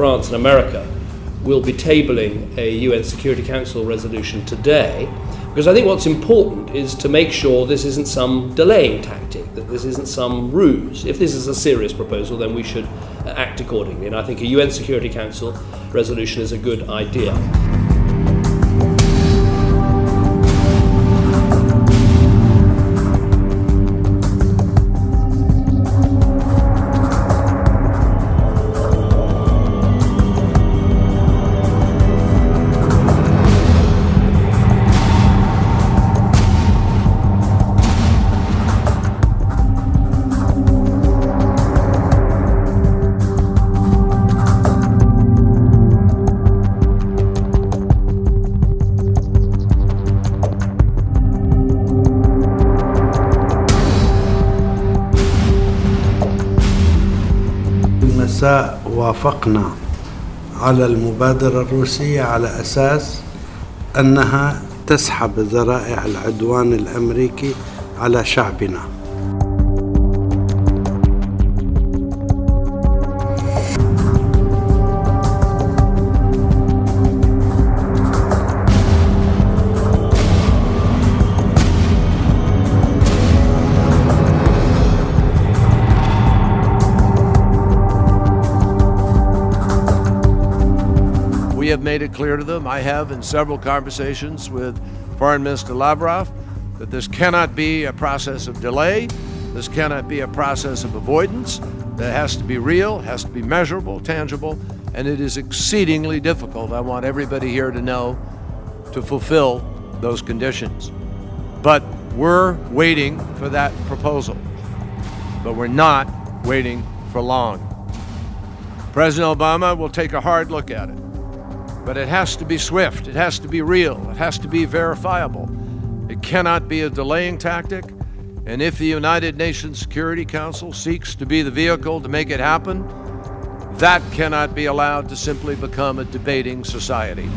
France and America will be tabling a UN Security Council resolution today, because I think what's important is to make sure this isn't some delaying tactic, that this isn't some ruse. If this is a serious proposal, then we should act accordingly, and I think a UN Security Council resolution is a good idea. وافقنا على المبادرة الروسية على أساس أنها تسحب ذرائع العدوان الأمريكي على شعبنا. We have made it clear to them, I have in several conversations with Foreign Minister Lavrov, that this cannot be a process of delay, this cannot be a process of avoidance, that has to be real, has to be measurable, tangible, and it is exceedingly difficult, I want everybody here to know, to fulfill those conditions. But we're waiting for that proposal, but we're not waiting for long. President Obama will take a hard look at it. But it has to be swift, it has to be real, it has to be verifiable. It cannot be a delaying tactic, and if the United Nations Security Council seeks to be the vehicle to make it happen, that cannot be allowed to simply become a debating society.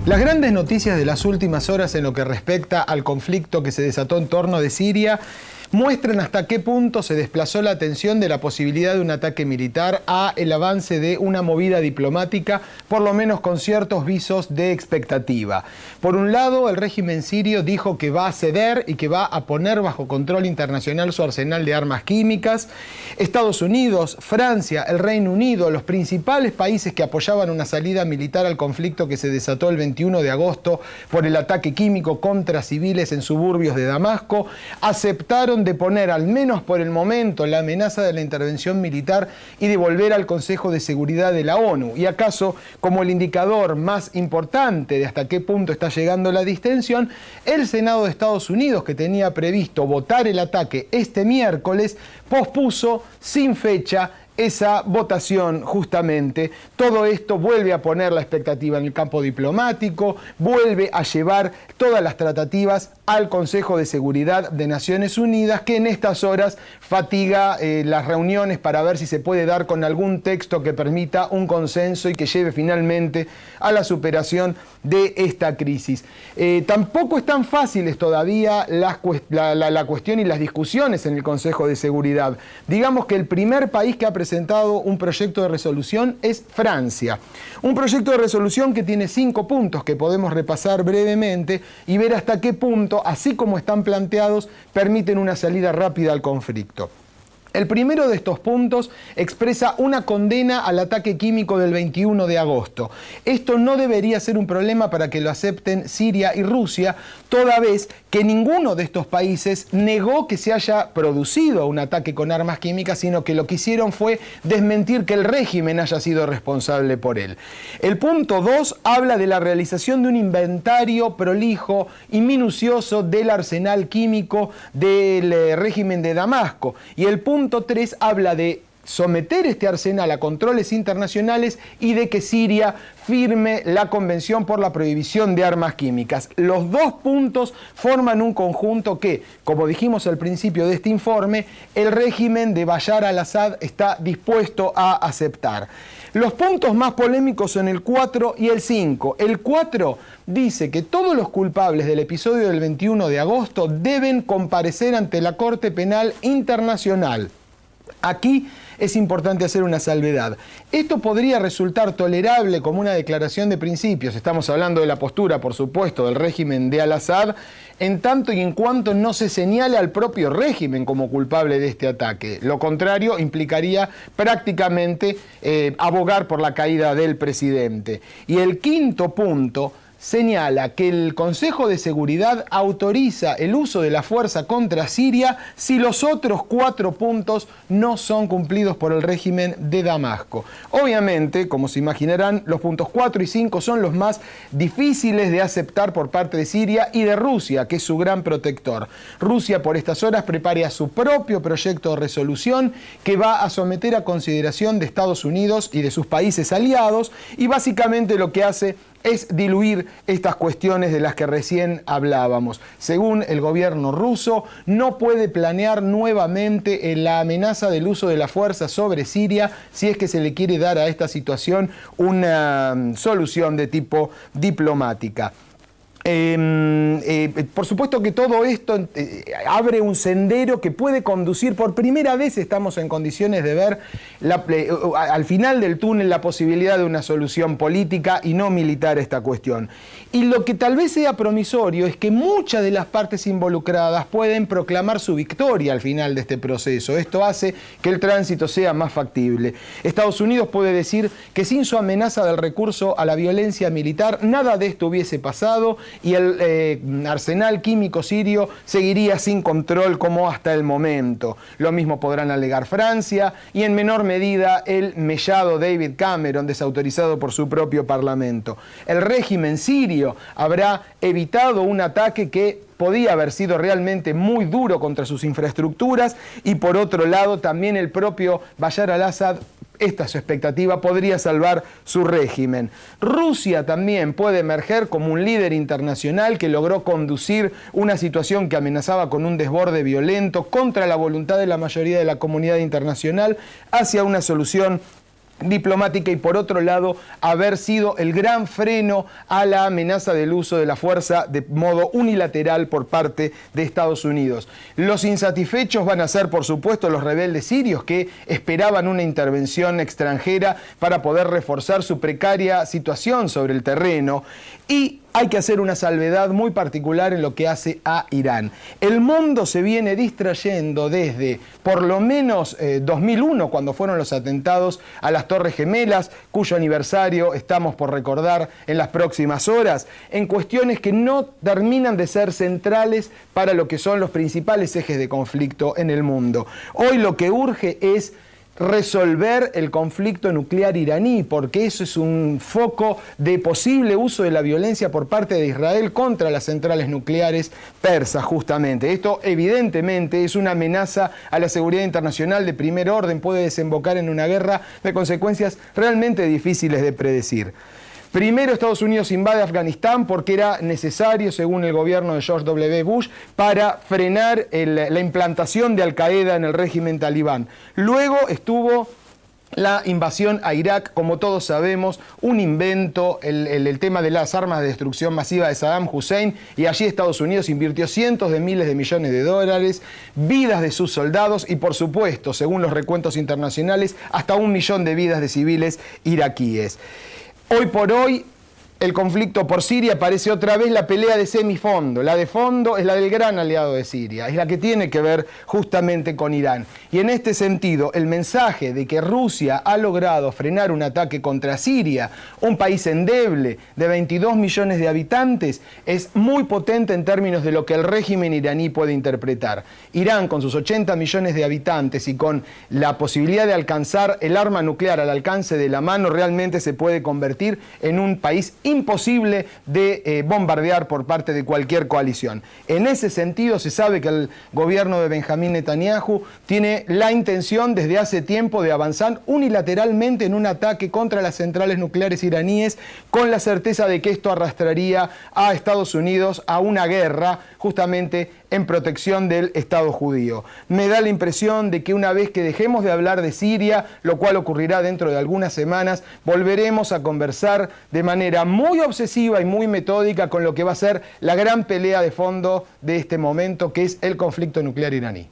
Las grandes noticias de las últimas horas en lo que respecta al conflicto que se desató en torno de Siria muestran hasta qué punto se desplazó la atención de la posibilidad de un ataque militar a el avance de una movida diplomática, por lo menos con ciertos visos de expectativa. Por un lado, el régimen sirio dijo que va a ceder y que va a poner bajo control internacional su arsenal de armas químicas. Estados Unidos, Francia, el Reino Unido, los principales países que apoyaban una salida militar al conflicto que se desató el 21 de agosto por el ataque químico contra civiles en suburbios de Damasco, aceptaron de poner, al menos por el momento, la amenaza de la intervención militar y de volver al Consejo de Seguridad de la ONU. Y acaso, como el indicador más importante de hasta qué punto está llegando la distensión, el Senado de Estados Unidos, que tenía previsto votar el ataque este miércoles, pospuso sin fecha esa votación justamente. Todo esto vuelve a poner la expectativa en el campo diplomático, vuelve a llevar todas las tratativas al Consejo de Seguridad de Naciones Unidas, que en estas horas fatiga las reuniones para ver si se puede dar con algún texto que permita un consenso y que lleve finalmente a la superación de esta crisis. Tampoco están fáciles todavía la cuestión y las discusiones en el Consejo de Seguridad. Digamos que el primer país que ha presentado un proyecto de resolución es Francia. Un proyecto de resolución que tiene 5 puntos que podemos repasar brevemente y ver hasta qué punto, así como están planteados, permiten una salida rápida al conflicto. El primero de estos puntos expresa una condena al ataque químico del 21 de agosto. Esto no debería ser un problema para que lo acepten Siria y Rusia, toda vez que ninguno de estos países negó que se haya producido un ataque con armas químicas, sino que lo que hicieron fue desmentir que el régimen haya sido responsable por él. El punto 2 habla de la realización de un inventario prolijo y minucioso del arsenal químico del régimen de Damasco. Y el punto 3 habla de someter este arsenal a controles internacionales y de que Siria firme la Convención por la Prohibición de Armas Químicas. Los dos puntos forman un conjunto que, como dijimos al principio de este informe, el régimen de Bashar al-Assad está dispuesto a aceptar. Los puntos más polémicos son el 4 y el 5. El 4 dice que todos los culpables del episodio del 21 de agosto deben comparecer ante la Corte Penal Internacional. Aquí es importante hacer una salvedad. Esto podría resultar tolerable como una declaración de principios. Estamos hablando de la postura, por supuesto, del régimen de al-Assad, en tanto y en cuanto no se señale al propio régimen como culpable de este ataque. Lo contrario implicaría prácticamente abogar por la caída del presidente. Y el quinto punto señala que el Consejo de Seguridad autoriza el uso de la fuerza contra Siria si los otros 4 puntos no son cumplidos por el régimen de Damasco. Obviamente, como se imaginarán, los puntos 4 y 5 son los más difíciles de aceptar por parte de Siria y de Rusia, que es su gran protector. Rusia por estas horas prepara su propio proyecto de resolución que va a someter a consideración de Estados Unidos y de sus países aliados, y básicamente lo que hace es diluir estas cuestiones de las que recién hablábamos. Según el gobierno ruso, no puede planear nuevamente la amenaza del uso de la fuerza sobre Siria si es que se le quiere dar a esta situación una solución de tipo diplomática. Por supuesto que todo esto abre un sendero que puede conducir, por primera vez estamos en condiciones de ver al final del túnel la posibilidad de una solución política y no militar a esta cuestión. Y lo que tal vez sea promisorio es que muchas de las partes involucradas pueden proclamar su victoria al final de este proceso. Esto hace que el tránsito sea más factible. Estados Unidos puede decir que sin su amenaza del recurso a la violencia militar, nada de esto hubiese pasado y el arsenal químico sirio seguiría sin control como hasta el momento. Lo mismo podrán alegar Francia y en menor medida el mellado David Cameron, desautorizado por su propio parlamento. El régimen sirio habrá evitado un ataque que podía haber sido realmente muy duro contra sus infraestructuras y por otro lado también el propio Bashar al-Assad, esta es su expectativa, podría salvar su régimen. Rusia también puede emerger como un líder internacional que logró conducir una situación que amenazaba con un desborde violento contra la voluntad de la mayoría de la comunidad internacional hacia una solución diplomática y por otro lado haber sido el gran freno a la amenaza del uso de la fuerza de modo unilateral por parte de Estados Unidos. Los insatisfechos van a ser por supuesto los rebeldes sirios que esperaban una intervención extranjera para poder reforzar su precaria situación sobre el terreno y hay que hacer una salvedad muy particular en lo que hace a Irán. El mundo se viene distrayendo desde por lo menos 2001, cuando fueron los atentados a las Torres Gemelas, cuyo aniversario estamos por recordar en las próximas horas, en cuestiones que no terminan de ser centrales para lo que son los principales ejes de conflicto en el mundo. Hoy lo que urge es resolver el conflicto nuclear iraní, porque eso es un foco de posible uso de la violencia por parte de Israel contra las centrales nucleares persas, justamente. Esto evidentemente es una amenaza a la seguridad internacional de primer orden, puede desembocar en una guerra de consecuencias realmente difíciles de predecir. Primero, Estados Unidos invade Afganistán porque era necesario, según el gobierno de George W. Bush, para frenar la implantación de Al-Qaeda en el régimen talibán. Luego estuvo la invasión a Irak, como todos sabemos, un invento, el tema de las armas de destrucción masiva de Saddam Hussein, y allí Estados Unidos invirtió cientos de miles de millones de dólares, vidas de sus soldados y, por supuesto, según los recuentos internacionales, hasta 1 millón de vidas de civiles iraquíes. Hoy por hoy, el conflicto por Siria parece otra vez la pelea de semifondo. La de fondo es la del gran aliado de Siria, es la que tiene que ver justamente con Irán. Y en este sentido, el mensaje de que Rusia ha logrado frenar un ataque contra Siria, un país endeble de 22 millones de habitantes, es muy potente en términos de lo que el régimen iraní puede interpretar. Irán, con sus 80 millones de habitantes y con la posibilidad de alcanzar el arma nuclear al alcance de la mano, realmente se puede convertir en un país imposible de bombardear por parte de cualquier coalición. En ese sentido, se sabe que el gobierno de Benjamín Netanyahu tiene la intención desde hace tiempo de avanzar unilateralmente en un ataque contra las centrales nucleares iraníes, con la certeza de que esto arrastraría a Estados Unidos a una guerra justamente en protección del Estado judío. Me da la impresión de que una vez que dejemos de hablar de Siria, lo cual ocurrirá dentro de algunas semanas, volveremos a conversar de manera muy obsesiva y muy metódica con lo que va a ser la gran pelea de fondo de este momento, que es el conflicto nuclear iraní.